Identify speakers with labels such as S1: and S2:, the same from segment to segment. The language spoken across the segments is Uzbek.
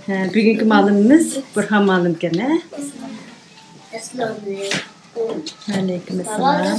S1: Bugünkü malımız Burhan malım gene. Aleykümselam.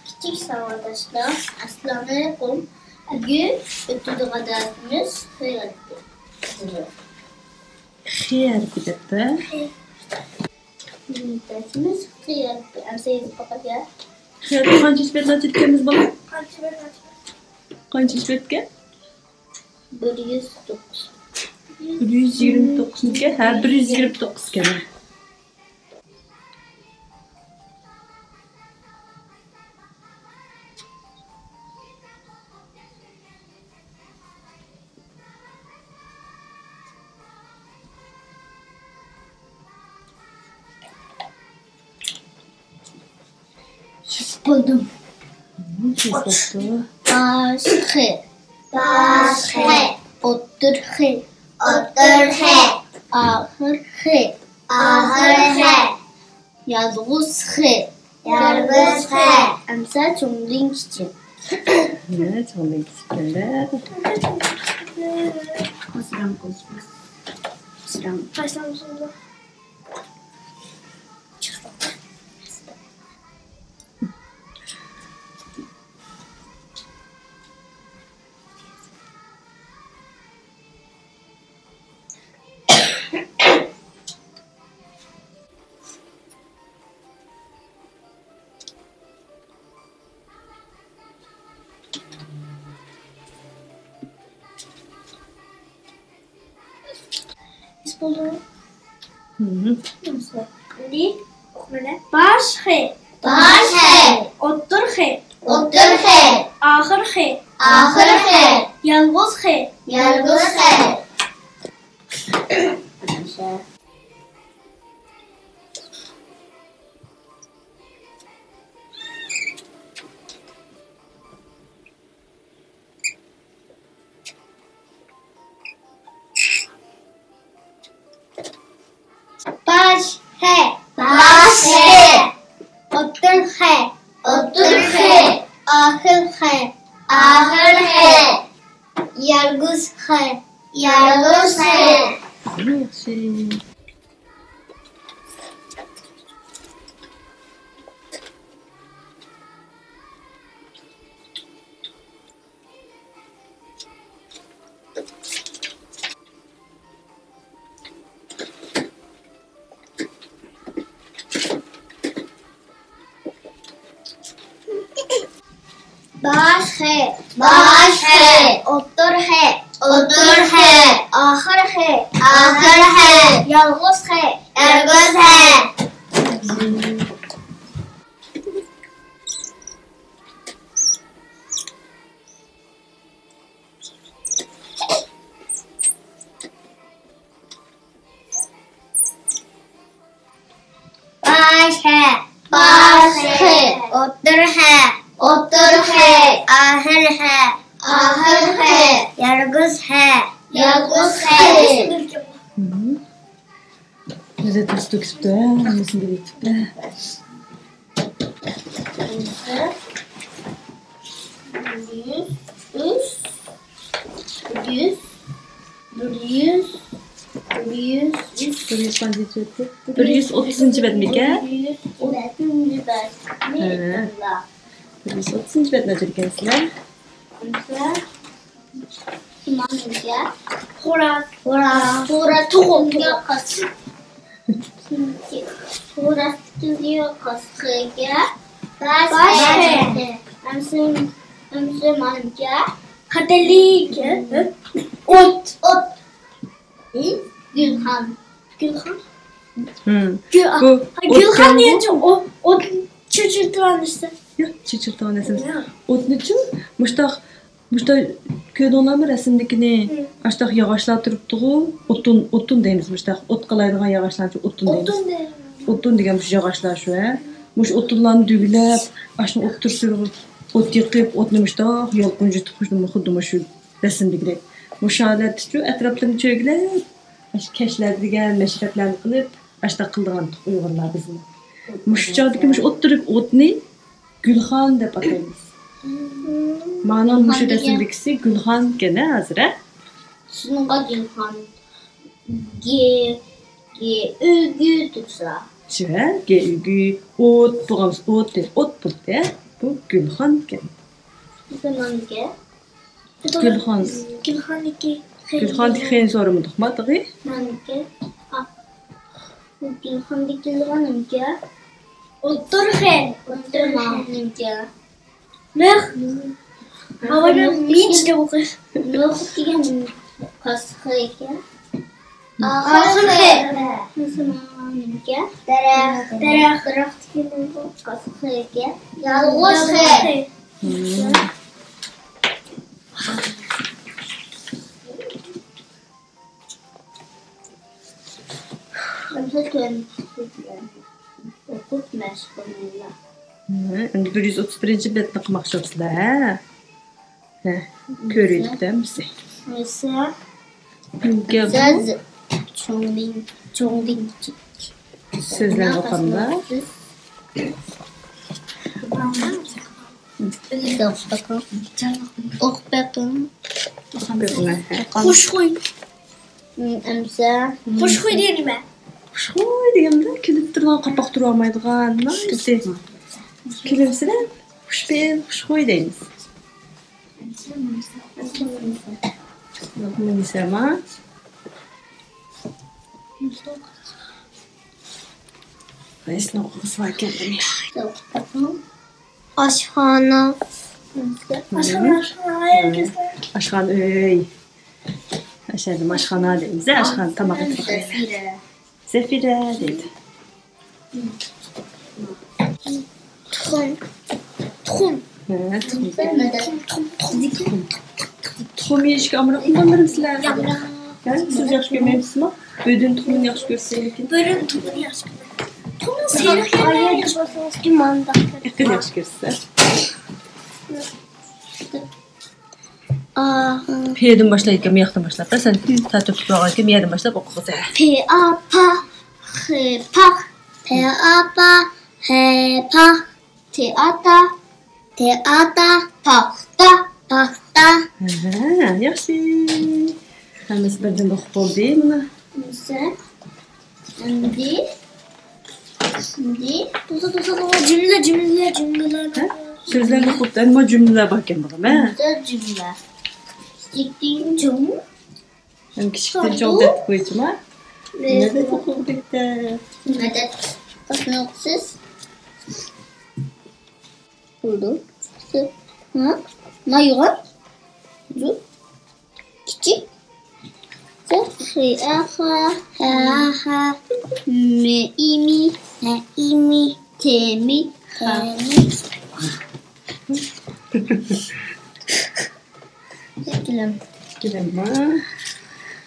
S2: Küçük savaşlar, Assalamualaikum. Bugün ötüdü kadarımız hayır
S1: kudette.
S2: Dersimiz hayır. Amsayız papatya.
S1: Hayır, kaç işbet açıklarımız bana? Kaç işbet ki?
S2: 109.
S1: 129 ki? Ha, 129 gene.
S2: Buldum.
S1: Başka.
S2: Başka. Otur he. Ahır he. Yalğız he. Amsa çumling için.
S1: Evet, çok teşekkürler.
S2: Selam konuşmaz. Selam. Başlamış oldu. Buldum. Nasıl? Şimdi böyle baş he. Otur he. Ahır he. Yalğız he. Baş he. Otur he. Ahır he. Yalğız he.
S1: Merci.
S2: Baş he. Otur he. Ahır he. Yalğız he. Baş he. Otur he. Ahır he. Yalğız he.
S1: Vous êtes tous experts, nous sommes des experts. Bir 130. betmeke? 130. betine çekensizler.
S2: Hora tohumga qas. Hora stüdyo qasqiga baş he. Amsa malımca qadalik ot. Gülhan. Gülhan deyince o çocuklar işte.
S1: Yok, çiçirtan esimiz. Otun için, muştaq köydonlarmı resimdekini aştaq yağaçlar turuptuğu, otun deyimiz muştaq. Ot qalaydıgan yağaçlar için otun deyimiz. Otun degen muş yağaçlar şu he. Muş otunlarını dügülep, aşını ottur sürüp, ot yıkıp, otunu muştaq, yolkun jutup, xuddu muşu resimdekirek. Muş alet şu, etraflarını çögülep, keşler degen, meşreplerini qılıp, aştaq qıldıgan Uygurlar bizim. Muş çağdaki muş otturup otunu Gülhan dep ataymiz. Manam muşu resimdekisi Gülhan gene hazır he?
S2: Şununla Gülhan. Ülgü dursa.
S1: Şöyle gelgü ot buğamız ot de ot bu de bu Gülhan ken.
S2: Zamange.
S1: Gülhan. Gülhan diyen sorumu dokmadı.
S2: Mange. Gülhan dikilganımge. Oturhen. Oturmanımge. Meh. Havana minç de bu kız. Meh diyen kasıkıyken. Ahırhe. Müslümanımge. Derek diyen kasıkıyken. Yalğızhe. Okut meşgulüyle.
S1: Endi 131 betni qilmoqchimizlar. Ha, ko'raylik da biz.
S2: Mesela
S1: Gap
S2: söz çoğunluğun
S1: so'zlar o'qimda.
S2: Xushxuy. Emsa xushxuy deyilmi?
S1: Xushxuy deganda kulib turgan, qapoq turib olmaydigan, nima kulimsizlar. Xushbel, xushxuy deymiz. Munisama. Esna o'qis var ekan.
S2: Aşhana.
S1: Aşxan öy. Aşağıda aşxana deymiz. Aşxan tamaq etib. Zefire deydi.
S2: Trum.
S1: Ha, tuxum yeyishga amr qilganlarimizlar. Siz yaxshi ko'rmaysizmi? Bödün tuxumini yaxshi ko'rsangiz lekin.
S2: Bölüm tuğunu yaşkın. Tuğunu seyreklerine yaşmasınız ki mandak.
S1: Yakın yaxshi ko'rsa. P'dan boshlaydigan, miyaqdan boshlab. Sen tartib tuproqqa miyaqdan boshlab o'qig'za.
S2: P-A-Pa. P-Pa. P-A-Pa. P-Pa. Teata. Teata. Paqta. Paqta.
S1: Ha, yaxshi. Hammasi birdan o'qib bo'ldik buni.
S2: Mesela. Şimdi. Cümleler.
S1: So'zlarni o'qibdan nima jumlalar bor ekan bugun, ha?
S2: Cümle. Stikting cümle.
S1: Hem kichikdan cho'q deb qo'ydim, ha? Ne deb o'qibdi?
S2: Medet. Kasnoksiz. Oldu. Ha? Mayura. Du. Küçük. Ha. Me imi. Temi.
S1: Gidelim ha.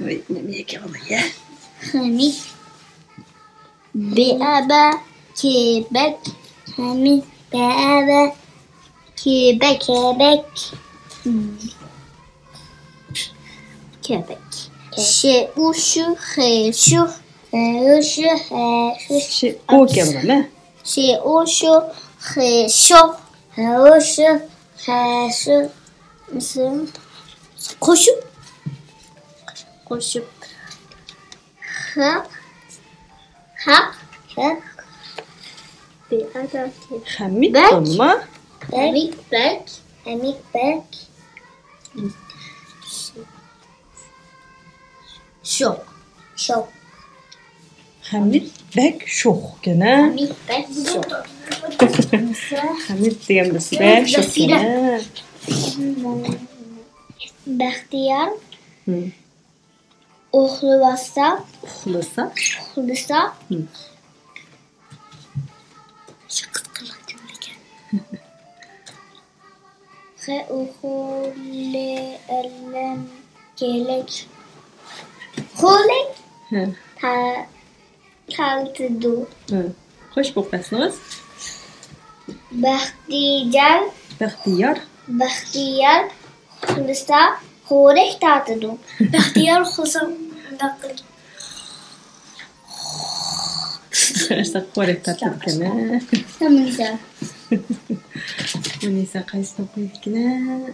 S1: Vay, ne yapalım ya?
S2: Hamid. Beaba. Kebek. Hamid. Beaba. Kebek. Şeuşu. Heşu.
S1: Şey, o gelmem, ha?
S2: Şeuşu. Heşu. Mesela koşup hak bir adam
S1: Hamid
S2: Bek.
S1: olma.
S2: Emik bek şok
S1: Hamid bek şoq ekan, ha?
S2: Emik bek şok
S1: Hamid deganimiz bek şoq ekan.
S2: Baxtiyor uxlasa
S1: Uxlasa,
S2: şu qisqalar jumla ekan. Uxlayalım kelek. Xolek
S1: ha,
S2: kaltıdu.
S1: xo'sh bo'pasiniz.
S2: Baxtiyor
S1: Baxtiyor
S2: uxlasa xorek tatıdu. Baxtiyor uxlasa ndaqil.
S1: Esa qo'rq tatib ekan, ha?
S2: Tamamsa.
S1: Buni esa qaysi o'qiydi ekan?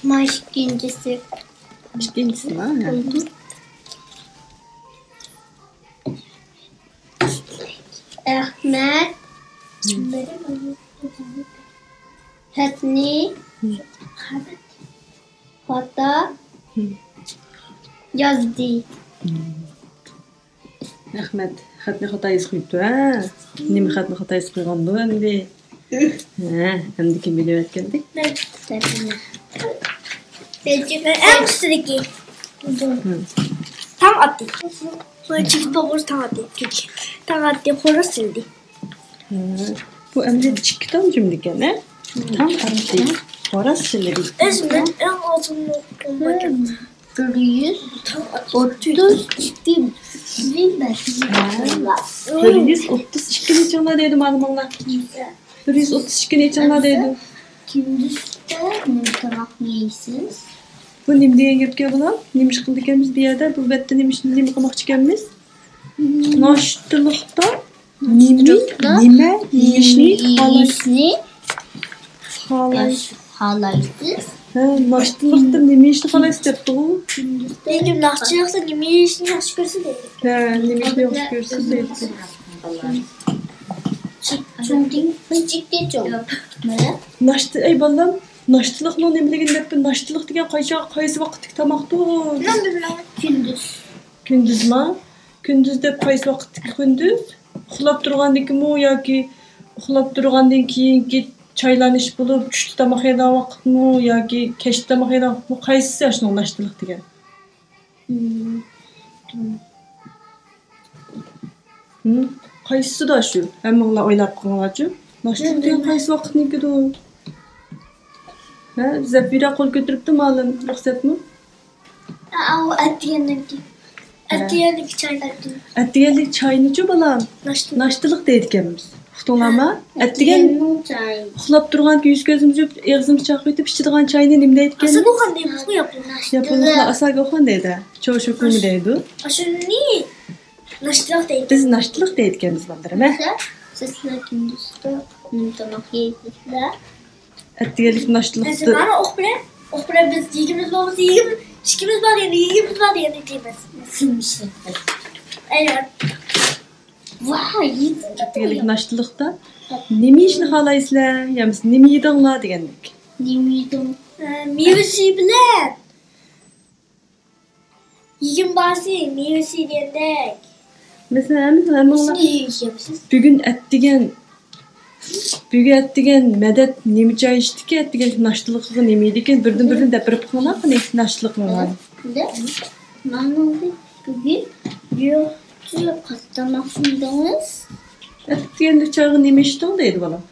S2: Maş ikincisi.
S1: İkincisi ha.
S2: Ahmet. Hepni. Hatta. Yazdı.
S1: Ahmet, xatni xata yazıydı ha. Nimi xatni xata yazıydı endi. Ha, endi kim biliyor etkendik?
S2: En üstteki. Tam attı. Sonra çift babur tam attı. Tam attı. Hora sildi.
S1: Bu emri çıktı cümle gene. Tam attı. Orası sildi.
S2: Şimdi en altında olmak.
S1: 132 neçanlar deydi malumlar. 132 neçanlar deydi.
S2: Gündüzde ne taraf yiyesiz?
S1: Bu nim diye gepke bulan. Nim çıkıldı ekemiz bir yerde. Bu bette nim kılmak çıkemiz. Naştılıkta nime yiyişni
S2: Halaysız.
S1: Naştılıkta nime yiyişni halaysız yaptı o.
S2: Benim naşçı yoksa nimi yiyişini naş görsün dedi.
S1: Nime yiyişni yok görsün dedi.
S2: Ciddi çok.
S1: Naştı ey ballam. Naştılık ne nimligin depti. Naştılık diye kayısı vakit tamaktı o.
S2: Gündüz.
S1: Gündüz ma? Gündüz dep kayısı vakit gündüz. Uxlap turgandaki mu yoki uxlap turgandan keyingi çaylanish bulup tushda tamoq yegan vaqt mu yoki kechda tamoq yegan vaqt mu qaysisi ashuni naştılık degan? Qaysisi da shu. Hammanglar o'ylab qo'yinglarchi. Naştılık degan qaysi vaqtnikidir u? Ha, Zafira qo'l ko'taribdi ma'lum, ruxsatmi?
S2: Atiyendeki çaylar.
S1: Atdiganlik choyni-chu balam. Naştılık deydi ekanmiz. Uqdinglarmi? Atdigan uxlab turgan yuz ko'zimiz yumib, og'zimiz chaqib ichadigan choyni nima deydi ekan?
S2: Asıl o qanday bu yapıyor?
S1: Yaponlar asaga o'qan deydi. Cho'shukumi deydi.
S2: Aşırı naştılık deydi.
S1: Biz naştılık deydi ekanmiz ballarım.
S2: Sizler gündüzde tamak yiyesizler.
S1: Atdiganlik naştılıkdı.
S2: Mesela okbire biz yiyimiz babamız yiyimiz. İşkimiz var yani yiyimiz var yani diyemez. Nasılmış? Evet. Vay.
S1: Atdiganlik naştılıkda nima yeyishni xolaysizlar? Yoki nima yedinglar degandek.
S2: Nima yedim? Mevesi bilen. Yiyim barsi mevesi diyendek.
S1: Mesela hammanglar
S2: Ne yiyeceksiniz?
S1: Bugun atdigan medet nima choy ichdiki, atdigan naştılıkga nima yedi ekan, birdan deb birib qo'yinglar, qani naştılık bo'lgan.
S2: Mana bugün yurtçu katlamasındayız.
S1: Atdiganlik choyga nima ichding deydi bolam.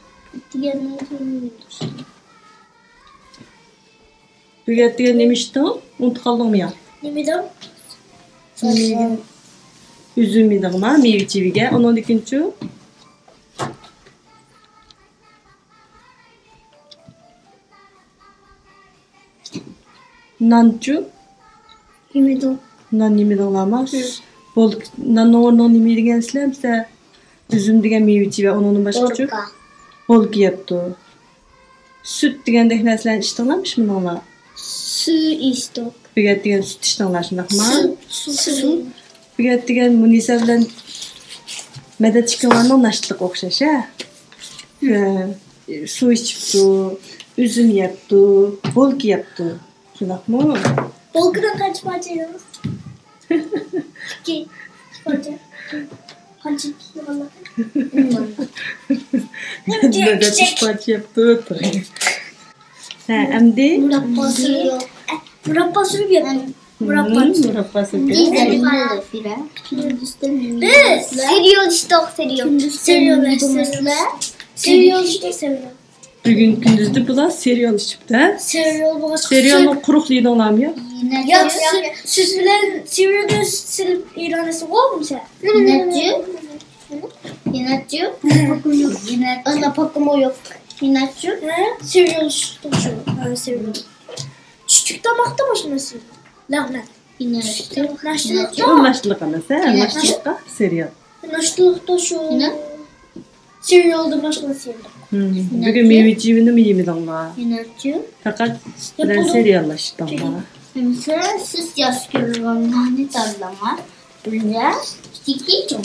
S1: Bugun atdigan nima ichding? Unutib qoldingmi yo?
S2: Nimidim?
S1: Üzüm yedingmi, meva-chevaga, undan keyin-chi nanchu,
S2: Nimidim?
S1: nan nima yedinglarmi? Bo'ldi, nan o'rniga nima yegansizlar? Bizlar üzüm degan meva-cheva, undan boshqa-chi bolka yebdi. Süt degandek narsalarni ichdinglarmi shuninglar?
S2: Su içtik.
S1: Bugun degan süt ichdinglar shundaqmi?
S2: Su.
S1: Bugun degan Munisa bilan medet chiqqanlarning naştılık o'xshash ha. Su ichibdi, üzüm yebdi, bolka yebdi. Shundaqmi?
S2: Bolkadan kaç parça yiyoruz? 2 parça. Kaç valla?
S1: Medet üç parça yebdi. Ha, endi
S2: Murabbası yok. Murabbası mı yapalım?
S1: murabbası.
S2: Serial işte Serial işte seviyorum.
S1: Bugün gündüzde bular serial içibdi ha?
S2: Serial başka.
S1: Serialni quruq yedinglarmi yo?
S2: Yok siz bilen serialni silip ilanesi var mı sen? İnatçı. Pakum yok. Ana pakum yok. İnatçı. Serial işte şu. Serial. Küçük damakta başınası. Lanet. İnatçı.
S1: O naştılık anası ha? Naştılıkta serial.
S2: Naştılıkta şu. Serialda başınası yedim.
S1: Bugün meva-chevani mi yemedinglar?
S2: İnatçı.
S1: Faqat bilan seriallashdinglar.
S2: Mesela siz yaş görürüm tarlama. Bile dikeyim.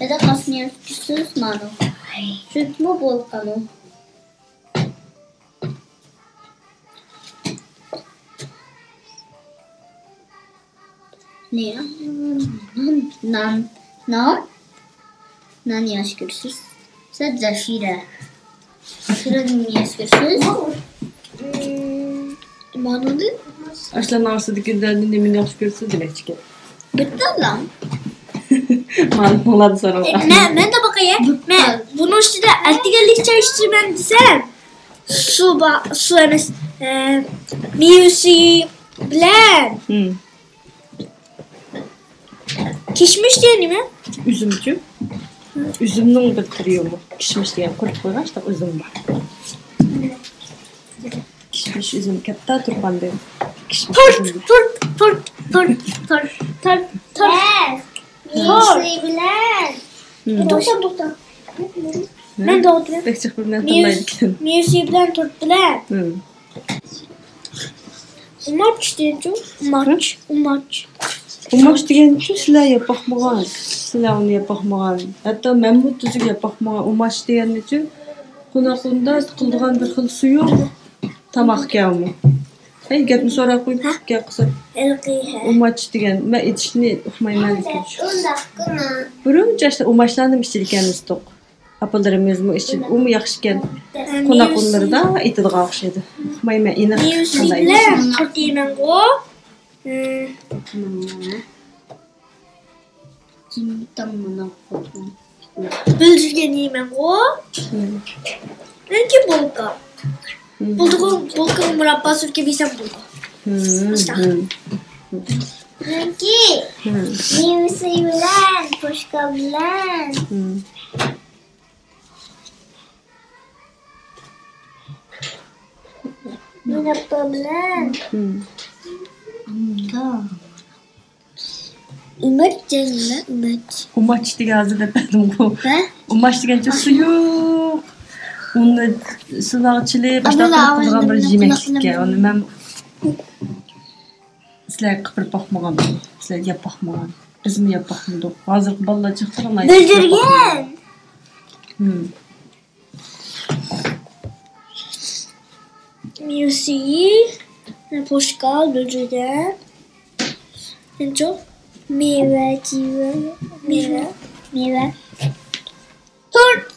S2: Ya da kasmıyor küsüz maro. Süt mü bol kalın? Ne ya? Nan yaş görürsüz. Sen zaşire. Zaşire yaş görürsüz. Manodu?
S1: Aşlan arasıdakinden nemin yaş görürsün demek çıkıyor.
S2: Bitti lan.
S1: Malum oladı sonra.
S2: Ben de bakayım. Ben bunun üstüne artikellik çalıştırmam desem. Su emes. Miyusi bilen. Kişmiş değil mi?
S1: Üzümcü. Üzümnün bitiriyor mu? Kişmiş diye kurup koygaç da üzüm var. Kişmiş üzüm katta turban diyor. Kişmiş üzüm.
S2: Tor. Miyusi bilen. Doktor. Ben doktorum.
S1: Bekçik birbirine tırlaydık.
S2: Miyusi bilen tort bilen. Umaç diyeceğim. Umaç.
S1: Umaç degan şu sizlar yapaqmagan. Sizlar onu yapaqmagan. Hatta men bu tuzuk yapaqmagan. Umaç degan üçün qonaqında qildigan bir xil suyu tamaq kelmi. Hey, gapni so'rab qo'yib, gap qilsa. Umaç degan men aytishni uqmayman ekan. Birinchi işte umaçlarni ichir ekanmiz to'q. Apalarımızmı ichir. U mu yaxshi ekan. Qonaqlarda aytadigan o'xshaydi. Uqmayman aniq qanday.
S2: Bilen tort yeyman go. Bülgün yiymen go. Rengi bulka. Bulka murabba sürke bilsem bulka. Rengi. Miyusi bilen, poşka bilen. Murabba bilen. Umaç canım umaç.
S1: Umaç degan dedim bu.
S2: Ha?
S1: Umaç degan suyu. Onu sularçılığı başta qilgan bir yemeklikka. Onu men sizlar qilib baxmagan. Sizlar yapaqmagan. Biz mi yapaqmadik? Hozir balla chiqtirgan.
S2: Bildirgen. Miyusi, poşkal, büldirgen. En çok meyve. Tort.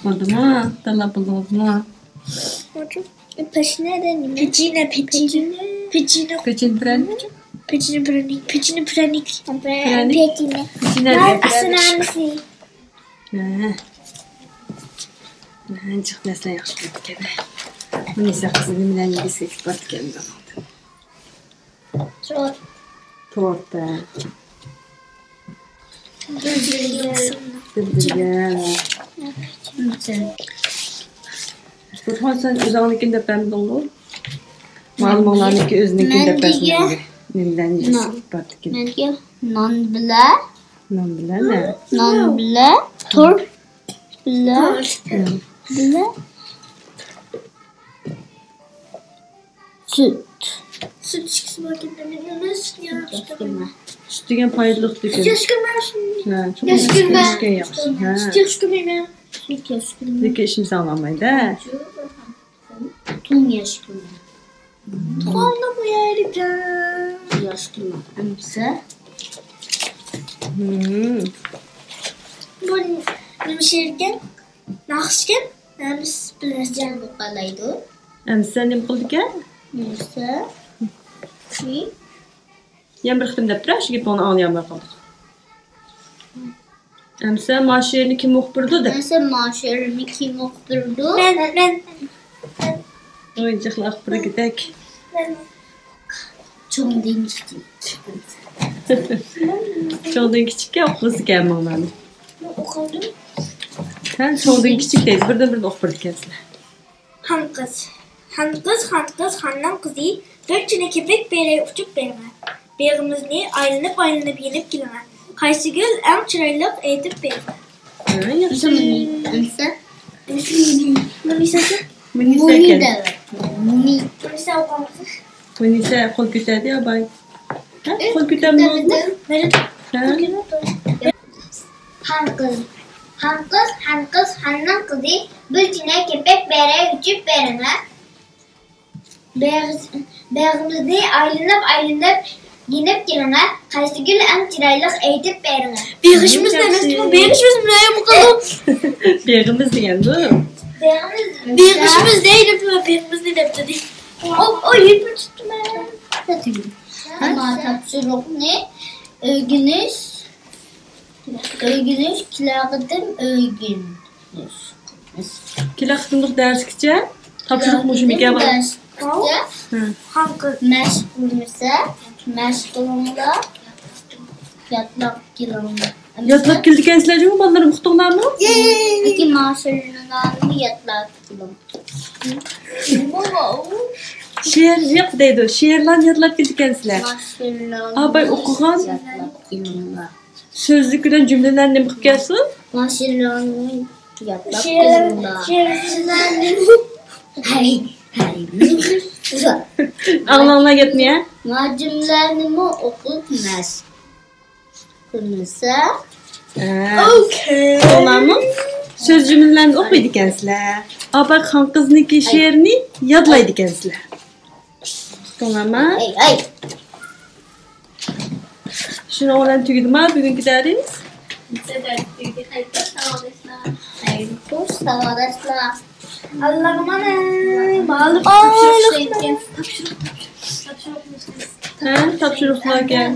S1: Fadma, talabılma.
S2: Hocam, peçine de mi? Peçine.
S1: Peçin pranik.
S2: Peçine pranik. Peçine. Aslanamisi.
S1: Çık nesne yaxshi ketgan. Buni esa qizim bilan yegisi ketgan.
S2: Tort.
S1: Torta.
S2: Bildirgen.
S1: Burhan sen o'zingnikini deb berdingmi? Ma'lumotlarniki o'zinikin deb berdingmi? Mendan yeysiz ketgan.
S2: Menga non bilan.
S1: Non bilan ne?
S2: Non bilan. Tort bilan. Süt içkisi paketinde ne süt ya?
S1: Süt degan foydali ekan. Ha, çok yaxshi. Ha.
S2: Süt yaşkırma.
S1: Lekin ishimiz olmaydi.
S2: Tun yaşkırma. Tuğanla bu yerken. Yaşkırma. Amsa. Bu nimşerken. Nakşken. Ams bilascan bu kalaydı.
S1: Amsa nim qildik?
S2: Neyse.
S1: Yan bir xitim deb turar, shu gapni olmayapman qoldik. Amsa mashinani kim o'qib deb.
S2: Neyse maaşlarını kim okudurdu? Ben.
S1: Oyuncaqlar o'qib ketak.
S2: Çok dinçti.
S1: Çoğdan kichikka o'qigisi kelmoqman.
S2: Okudum.
S1: Sen çoğdan kichik deysiz, birdan o'qib ekansizlar.
S2: Handan kızı. Dörtçüne kepek bereğe uçup verme. Beğimizni aylanıp yenip kileme. Kaysıgül en çıraylık eğitip verme.
S1: Ha, yaxshi.
S2: Amsa. Namisası?
S1: Munisa
S2: Muni
S1: ekan.
S2: de var. Muni. Munisa okumuşsun.
S1: Munisa qo'l ko'tardi abay. Ha, qo'l ko'tarmadimi? Ha?
S2: Hanın kızı bültüne kepek bere küçük berene. Beyazımızda aylınıp ginip girene. Kaysı gül en çiraylık eğitip berene.
S1: Beg'ishimiz emasmi?
S2: Beg'ishimiz ne bakalım?
S1: Beg'imiz degan bu.
S2: Beg'ishimiz değil mi? Beg'imiz ne dedi? O yürü çıktı ben. Ama tapşırık ne? Öygünüş, kilağıdım öygünüş.
S1: Kilaqtınlıq dərsikçə tapşırıqmışım ikə var.
S2: Məşğulumda yatlaq kilağımda.
S1: Yatlaq kildikənsizlər mi? Balları muxtuqlarmı?
S2: İki maşırlarını yatlaq kilağım.
S1: Şeir yoq deydi. Şeirlan yatlaq kildikənsizlər. Abay oxuğan sözlük bilan cümlələrini qılıb gəlsin.
S2: Maşırlarını yatlaq kilağımda.
S1: Ağlanla getməyə.
S2: Macimlerimi okutmaz. Kırmızı.
S1: Okay. Olarmı? Söz cümlələrini oxuydu ikənsizlər. Abay xan qızınki şeirini yadlaydı ikənsizlər. Olarmı?
S2: Ay.
S1: Şunu olan tügüdüm ha bugünkü dərimiz.
S2: Hoş savaşlar. Allah'ım anam. Bağlı
S1: Hə, tapşırıqlar gəl.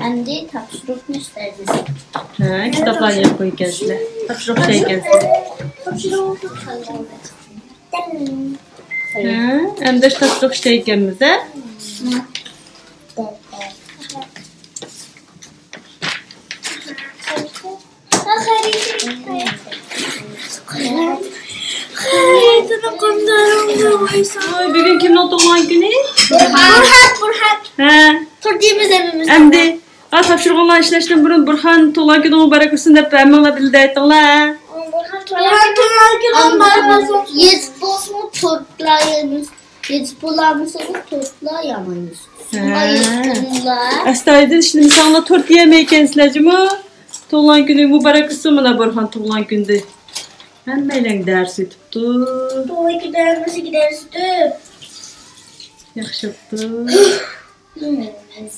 S2: Endi tapşırık müşterimiz.
S1: Hə, kitablar yap qoy ikənsizlər. Tapşırıq şey ikənsizlər. Hə, həm də tapşırıq şey ikənmiz hə? Oy, bugün kimin doğum günü?
S2: Burhan.
S1: Hə.
S2: Turdiğimiz evimiz.
S1: Əmdi, tapşırıqlar işləşdən burun Burhan doğum günü mübarək olsun deyə əmminlə bildə etdinlər.
S2: Yetbosmu tortlayamız. Yetbolamızı tortlayamayız.
S1: Əstəydin, şimdi insanlar tort yeməyikənsizlərcimi? Doğum günü mübarək olsun mənə Burhan doğum gündür. Həmməylə dərs etibdi.
S2: Doğru gideriz üstü.
S1: Yaxşı etdi.
S2: Bilmiyorum.